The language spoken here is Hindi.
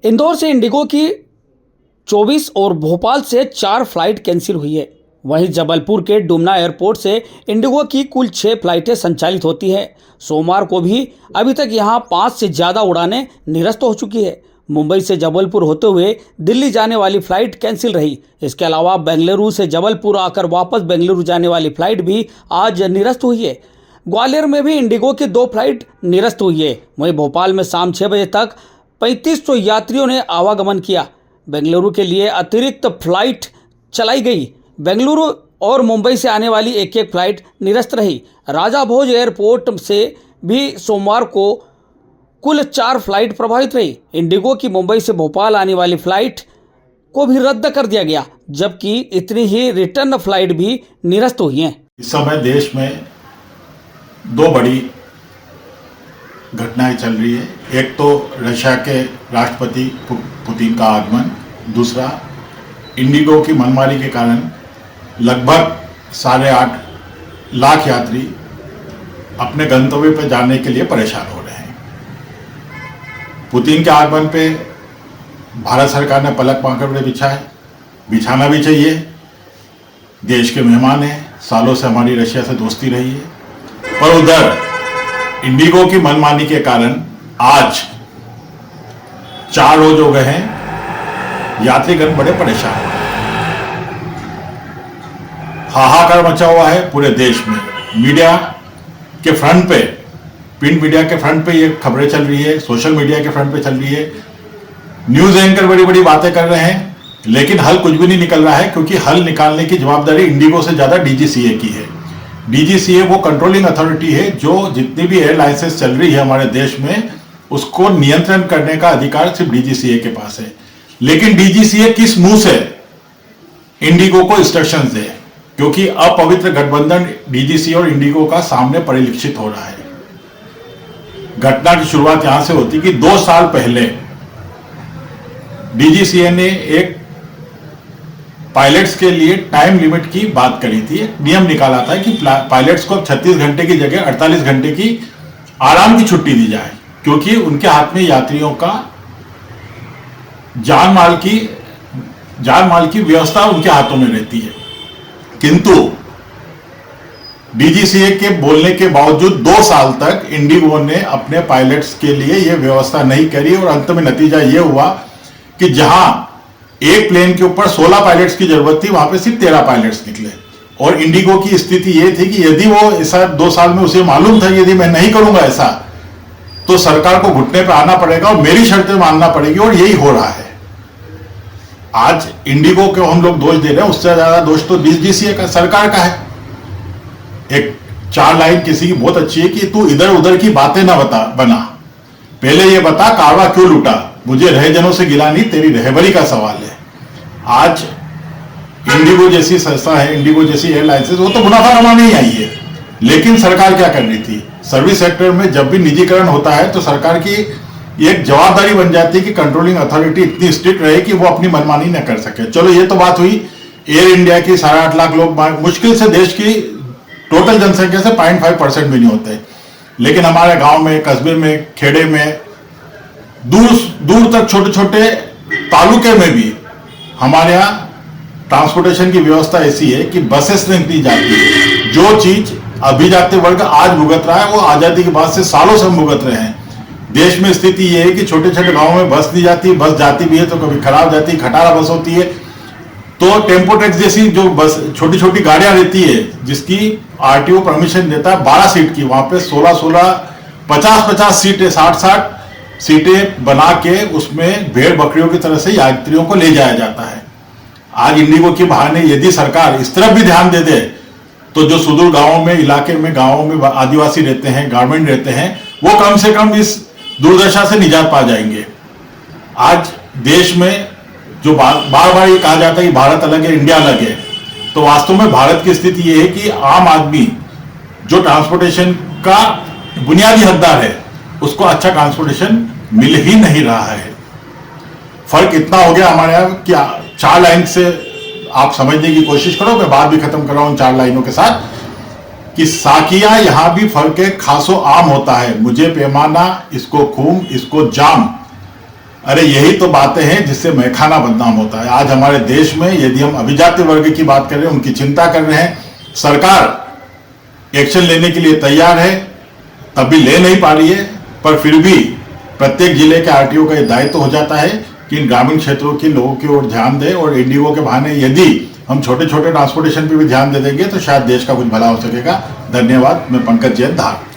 इंदौर से इंडिगो की 24 और भोपाल से 4 फ्लाइट कैंसिल हुई है। वहीं जबलपुर के डुमना एयरपोर्ट से इंडिगो की कुल 6 फ्लाइटें संचालित होती हैं। सोमवार को भी अभी तक यहां 5 से ज़्यादा उड़ानें निरस्त हो चुकी है। मुंबई से जबलपुर होते हुए दिल्ली जाने वाली फ्लाइट कैंसिल रही। इसके अलावा बेंगलुरु से जबलपुर आकर वापस बेंगलुरु जाने वाली फ्लाइट भी आज निरस्त हुई है। ग्वालियर में भी इंडिगो की 2 फ्लाइट निरस्त हुई है। वहीं भोपाल में शाम 6 बजे तक 3500 यात्रियों ने आवागमन किया। बेंगलुरु के लिए अतिरिक्त फ्लाइट चलाई गई। बेंगलुरु और मुंबई से आने वाली एक फ्लाइट निरस्त रही। राजा भोज एयरपोर्ट से भी सोमवार को कुल 4 फ्लाइट प्रभावित रही। इंडिगो की मुंबई से भोपाल आने वाली फ्लाइट को भी रद्द कर दिया गया, जबकि इतनी ही रिटर्न फ्लाइट भी निरस्त हुई हैं। इस समय देश में 2 बड़ी घटनाएं चल रही है। एक तो रशिया के राष्ट्रपति पुतिन का आगमन, दूसरा इंडिगो की मनमानी के कारण लगभग 8.5 लाख यात्री अपने गंतव्य पर जाने के लिए परेशान हो रहे हैं। पुतिन के आगमन पे भारत सरकार ने पलक पाकर बिछाना भी चाहिए। देश के मेहमान हैं, सालों से हमारी रशिया से दोस्ती रही है। पर उधर इंडिगो की मनमानी के कारण आज 4 रोज हो गए हैं, यात्रीगण बड़े परेशान हैं। हाहाकार मचा हुआ है पूरे देश में। मीडिया के फ्रंट पे, प्रिंट मीडिया के फ्रंट पे ये खबरें चल रही है, सोशल मीडिया के फ्रंट पे चल रही है। न्यूज एंकर बड़ी बड़ी बातें कर रहे हैं, लेकिन हल कुछ भी नहीं निकल रहा है, क्योंकि हल निकालने की जवाबदारी इंडिगो से ज्यादा डीजीसीए की है। डीजीसीए वो कंट्रोलिंग अथॉरिटी है जो जितनी भी एयरलाइंसेस चल रही है हमारे देश में, उसको नियंत्रण करने का अधिकार सिर्फ डीजीसीए के पास है। लेकिन डीजीसीए किस मुंह से इंडिगो को इंस्ट्रक्शंस दे, क्योंकि अपवित्र गठबंधन डीजीसीए और इंडिगो का सामने परिलक्षित हो रहा है। घटना की शुरुआत यहां से होती कि 2 साल पहले डीजीसीए ने एक पायलट्स के लिए टाइम लिमिट की बात करी थी। नियम निकाला था कि पायलट्स को 36 घंटे की जगह 48 घंटे की आराम की छुट्टी दी जाए, क्योंकि उनके हाथ में यात्रियों का जान माल की व्यवस्था उनके हाथों में रहती है। किंतु डीजीसीए के बोलने के बावजूद 2 साल तक इंडिगो ने अपने पायलट्स के लिए यह व्यवस्था नहीं करी, और अंत में नतीजा यह हुआ कि जहां एक प्लेन के ऊपर 16 पायलट्स की जरूरत थी, वहां पे सिर्फ 13 पायलट्स निकले। और इंडिगो की स्थिति यह थी कि यदि वो ऐसा 2 साल में उसे मालूम था यदि मैं नहीं करूंगा ऐसा, तो सरकार को घुटने पे आना पड़ेगा और मेरी शर्तें मानना पड़ेगी, और यही हो रहा है। आज इंडिगो को हम लोग दोष दे रहे हैं, उससे ज्यादा दोष तो डीजीसीए का, सरकार का है। एक 4 लाइन किसी की बहुत अच्छी है कि तू इधर उधर की बातें ना बना, पहले ये बता कारवा क्यों लूटा, मुझे रहजनों से गिला नहीं, तेरी रहबरी का सवाल है। आज इंडिगो जैसी संस्था है, इंडिगो जैसी एयरलाइंसेस, वो तो मुनाफा कमाने ही आई है। लेकिन सरकार क्या कर रही थी, सर्विस सेक्टर में जब भी निजीकरण होता है तो सरकार की एक जवाबदारी बन जाती है कि कंट्रोलिंग अथॉरिटी इतनी स्ट्रिक्ट रहे कि वो अपनी मनमानी न कर सके। चलो ये तो बात हुई एयर इंडिया की। 8.5 लाख लोग मुश्किल से देश की टोटल जनसंख्या से 0.5% भी नहीं होते, लेकिन हमारे गांव में, कस्बे में, खेड़े में, दूर तक छोटे छोटे तालुके में भी हमारे यहाँ ट्रांसपोर्टेशन की व्यवस्था ऐसी है कि बसेस नहीं दी जाती है। जो चीज अभिजात वर्ग आज भुगत रहा है वो आजादी के बाद से सालों से हम भुगत रहे हैं। देश में स्थिति ये है कि छोटे छोटे गांवों में बस दी जाती है, बस जाती भी है तो कभी खराब जाती है, खटारा बस होती है। तो टेम्पो टैक्स जैसी जो बस छोटी छोटी गाड़ियां रहती है, जिसकी आरटीओ परमिशन देता है 12 सीट की, वहां पे 16 50 सीटें, 60 सीटें बना के उसमें भेड़ बकरियों की तरह से यात्रियों को ले जाया जाता है। आज इंडिगो के बहाने यदि सरकार इस तरफ भी ध्यान दे दे, तो जो सुदूर गांवों में, इलाके में, गांवों में आदिवासी रहते हैं, गारमेंट रहते हैं, वो कम से कम इस दुर्दशा से निजात पा जाएंगे। आज देश में जो बार ये कहा जाता है कि भारत अलग है, इंडिया अलग है, तो वास्तव में भारत की स्थिति ये है कि आम आदमी जो ट्रांसपोर्टेशन का बुनियादी हकदार है, उसको अच्छा ट्रांसपोर्टेशन मिल ही नहीं रहा है। फर्क इतना हो गया हमारे यहाँ कि 4 लाइन से आप समझने की कोशिश करो, मैं बात भी खत्म कर रहा हूं 4 लाइनों के साथ, कि साकिया यहां भी फर्क है, खासो आम होता है, मुझे पैमाना, इसको खूम, इसको जाम। अरे यही तो बातें हैं जिससे मैखाना बदनाम होता है। आज हमारे देश में यदि हम अभिजात वर्ग की बात कर रहे हैं, उनकी चिंता कर रहे हैं, सरकार एक्शन लेने के लिए तैयार है, तब भी ले नहीं पा रही है, पर फिर भी प्रत्येक जिले के आरटीओ का यह दायित्व हो जाता है कि इन ग्रामीण क्षेत्रों के लोगों की ओर ध्यान दें, और इंडिगो के बहाने यदि हम छोटे छोटे ट्रांसपोर्टेशन पे भी ध्यान दे देंगे तो शायद देश का कुछ भला हो सकेगा। धन्यवाद। मैं पंकज जैन, धार।